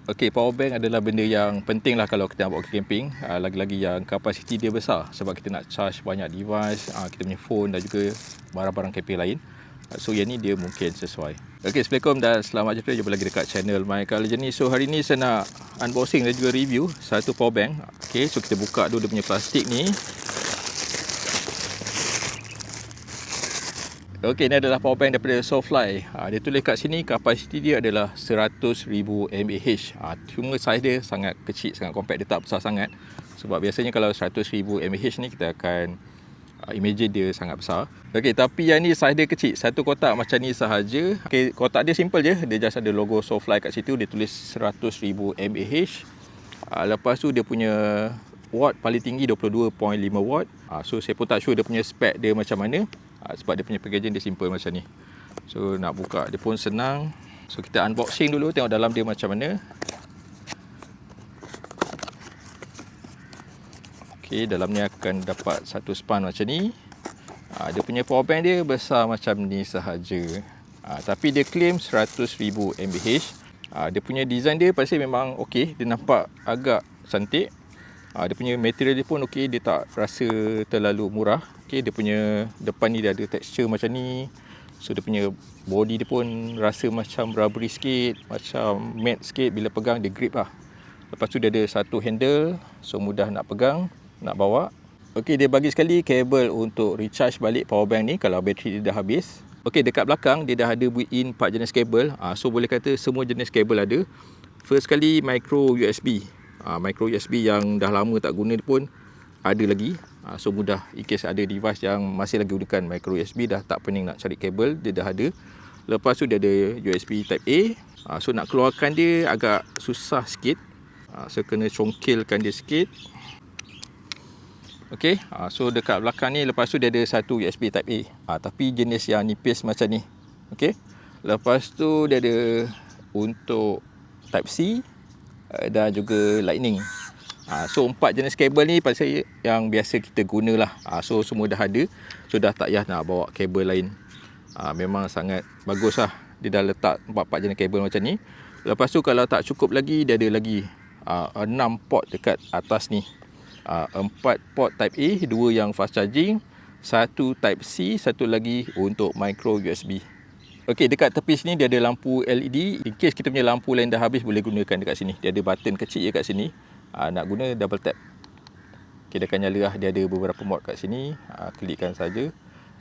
Okey, power bank adalah benda yang penting lah kalau kita nak buat camping. Lagi-lagi yang kapasiti dia besar sebab kita nak charge banyak device, kita punya phone dan juga barang-barang camping lain. So yang ni dia mungkin sesuai. Okey, Assalamualaikum dan selamat jumpa lagi dekat channel My Car Legend ni. So hari ni saya nak unboxing dan juga review satu power bank. Okey, so kita buka dulu dia punya plastik ni. Okey, ini adalah power bank daripada Soulfly. Dia tulis kat sini kapasiti dia adalah 100,000 mAh. Cuma saiz dia sangat kecil, sangat compact, dia tak besar sangat. Sebab biasanya kalau 100,000 mAh ni kita akan imagine dia sangat besar. Okey, tapi yang ni saiz dia kecil. Satu kotak macam ni sahaja. Okey, kotak dia simple je. Dia just ada logo Soulfly kat situ. Dia tulis 100,000 mAh. Lepas tu dia punya watt paling tinggi 22.5 watt. So saya pun tak sure dia punya spek dia macam mana. Sebab dia punya packaging dia simple macam ni. So nak buka dia pun senang. So kita unboxing dulu, tengok dalam dia macam mana. Okey, dalam ni akan dapat satu span macam ni. Dia punya power bank dia besar macam ni sahaja. Tapi dia claim 100,000 mAh. Dia punya design dia pasti memang okey. Dia nampak agak cantik. Dia punya material dia pun okey, dia tak rasa terlalu murah. Okey, dia punya depan ni dia ada texture macam ni. So dia punya body dia pun rasa macam rubbery sikit, macam matte sikit. Bila pegang dia grip lah. Lepas tu dia ada satu handle, so mudah nak pegang, nak bawa. Okey, dia bagi sekali kabel untuk recharge balik power bank ni kalau bateri dia dah habis. Okey, dekat belakang dia dah ada built-in 4 jenis kabel. So boleh kata semua jenis kabel ada. First kali micro USB. Micro USB yang dah lama tak guna pun ada lagi. So mudah in case ada device yang masih lagi gunakan micro USB, dah tak pening nak cari kabel, dia dah ada. Lepas tu dia ada USB Type A. So nak keluarkan dia agak susah sikit. So kena congkilkan dia sikit. Okey, so dekat belakang ni lepas tu dia ada satu USB Type A. Tapi jenis yang nipis macam ni. Okey. Lepas tu dia ada untuk Type C dan juga Lightning. So 4 jenis kabel ni pasal yang biasa kita gunalah. So semua dah ada. So dah tak payah nak bawa kabel lain. Memang sangat bagus lah. Dia dah letak 4 jenis kabel macam ni. Lepas tu kalau tak cukup lagi, dia ada lagi 6 port dekat atas ni. 4 port Type A, 2 yang fast charging, 1 Type C, 1 lagi untuk micro USB. Okey, dekat tepi sini dia ada lampu LED. In case kita punya lampu lain dah habis, boleh gunakan dekat sini. Dia ada button kecil je kat sini. Nak guna double tap. Okey, dia akan nyala lah. Dia ada beberapa mode kat sini. Klikkan saja.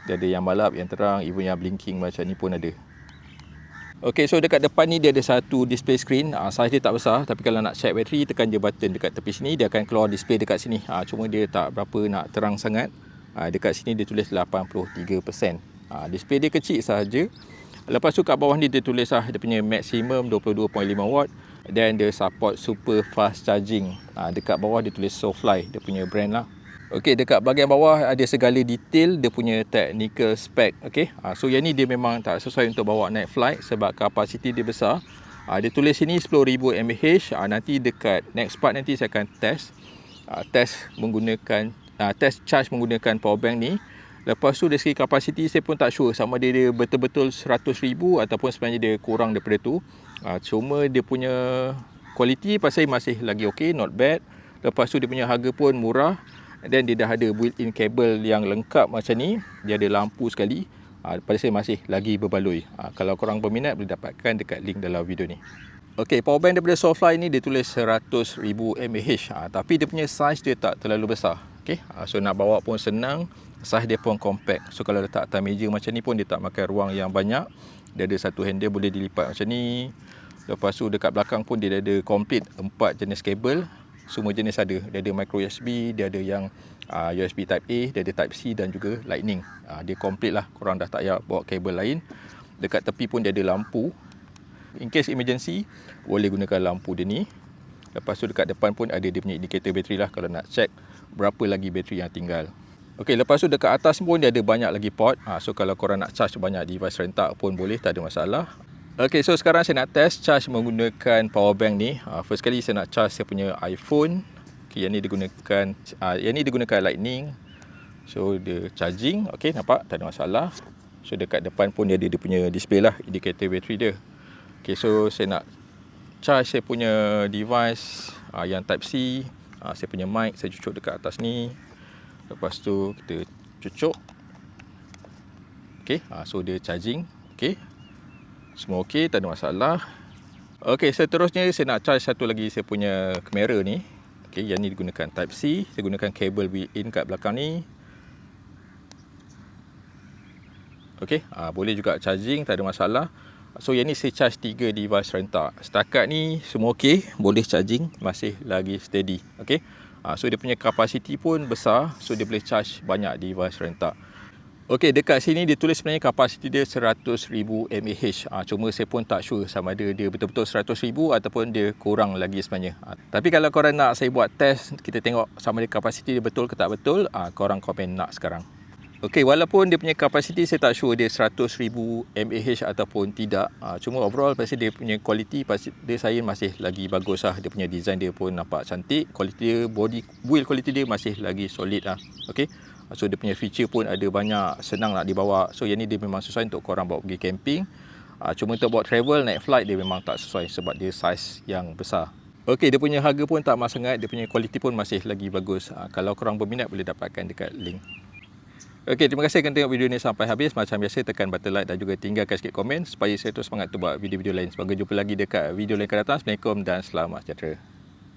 Dia ada yang malap, yang terang, even yang blinking macam ni pun ada. Okey, so dekat depan ni dia ada satu display screen. Saiz dia tak besar, tapi kalau nak check bateri, tekan je button dekat tepi sini, dia akan keluar display dekat sini. Cuma dia tak berapa nak terang sangat. Dekat sini dia tulis 83%. Display dia kecil sahaja. Lepas tu kat bawah ni dia tulis lah dia punya maximum 22.5 watt dan dia support super fast charging. Dekat bawah dia tulis Soulfly, dia punya brand lah. Okey, dekat bahagian bawah ada segala detail dia punya technical spec. Okey, so yang ni dia memang tak sesuai untuk bawa night flight sebab kapasiti dia besar. Dia tulis sini 10,000 mAh. Nanti dekat next part nanti saya akan test menggunakan test charge menggunakan power bank ni. Lepas tu dari segi kapasiti saya pun tak sure sama dia betul-betul 100,000 ataupun sebenarnya dia kurang daripada tu. Cuma dia punya kualiti pasal masih lagi okey, not bad. Lepas tu dia punya harga pun murah. Dan dia dah ada built-in kabel yang lengkap macam ni. Dia ada lampu sekali. Pada saya masih lagi berbaloi. Kalau korang berminat boleh dapatkan dekat link dalam video ni. Okey, power bank daripada Soulfly ni dia tulis 100,000 mAh. Tapi dia punya saiz dia tak terlalu besar. Okey, so nak bawa pun senang. Saiz dia pun compact. So kalau letak atas meja macam ni pun dia tak makan ruang yang banyak. Dia ada satu handle boleh dilipat macam ni. Lepas tu dekat belakang pun dia ada complete 4 jenis kabel. Semua jenis ada. Dia ada micro USB, dia ada yang USB Type A, dia ada Type C dan juga Lightning. Dia complete lah. Korang dah tak payah bawa kabel lain. Dekat tepi pun dia ada lampu. In case emergency, boleh gunakan lampu dia ni. Lepas tu dekat depan pun ada dia punya indikator bateri lah kalau nak check berapa lagi bateri yang tinggal. Okey, lepas tu dekat atas pun dia ada banyak lagi port. So kalau korang nak charge banyak device rentak pun boleh, tak ada masalah. Okey, so sekarang saya nak test charge menggunakan power bank ni. First kali saya nak charge saya punya iPhone. Okey, yang ni digunakan Lightning. So dia charging. Okey, nampak tak ada masalah. So dekat depan pun dia ada dia punya display lah, indikator bateri dia. Okey, so saya nak charge saya punya device yang type C. Saya punya mic saya cucuk dekat atas ni. Lepas tu kita cucuk. Okey, so dia charging. Okey, semua okey, tak ada masalah. Okey, seterusnya saya nak charge satu lagi saya punya kamera ni. Okey, yang ni digunakan type C. Saya gunakan kabel built-in kat belakang ni. Okey, boleh juga charging, tak ada masalah. So yang ni saya charge 3 device rentak. Setakat ni semua okey, boleh charging, masih lagi steady. Okey. So dia punya kapasiti pun besar, so dia boleh charge banyak device rentak. Okey, dekat sini dia tulis sebenarnya kapasiti dia 100,000 mAh. Cuma saya pun tak sure sama ada dia betul-betul 100,000 ataupun dia kurang lagi sebenarnya. Tapi kalau korang nak saya buat test, kita tengok sama ada kapasiti dia betul ke tak betul, korang komen nak sekarang. Okey, walaupun dia punya kapasiti saya tak sure dia 100,000 mAh ataupun tidak. Cuma overall pasti dia punya quality pasti dia saya masih lagi bagus lah. Dia punya design dia pun nampak cantik. Quality dia, build quality dia masih lagi solid lah. Okey. So dia punya feature pun ada banyak, senang nak dibawa. So yang ni dia memang sesuai untuk korang bawa pergi camping. Cuma untuk buat travel, naik flight dia memang tak sesuai sebab dia saiz yang besar. Okey, dia punya harga pun tak mahal sangat. Dia punya quality pun masih lagi bagus. Kalau korang berminat boleh dapatkan dekat link. Okey, terima kasih kerana tengok video ni sampai habis. Macam biasa, tekan button like dan juga tinggalkan sikit komen supaya saya terus semangat untuk buat video-video lain. Semoga jumpa lagi dekat video lain akan datang. Assalamualaikum dan selamat sejahtera.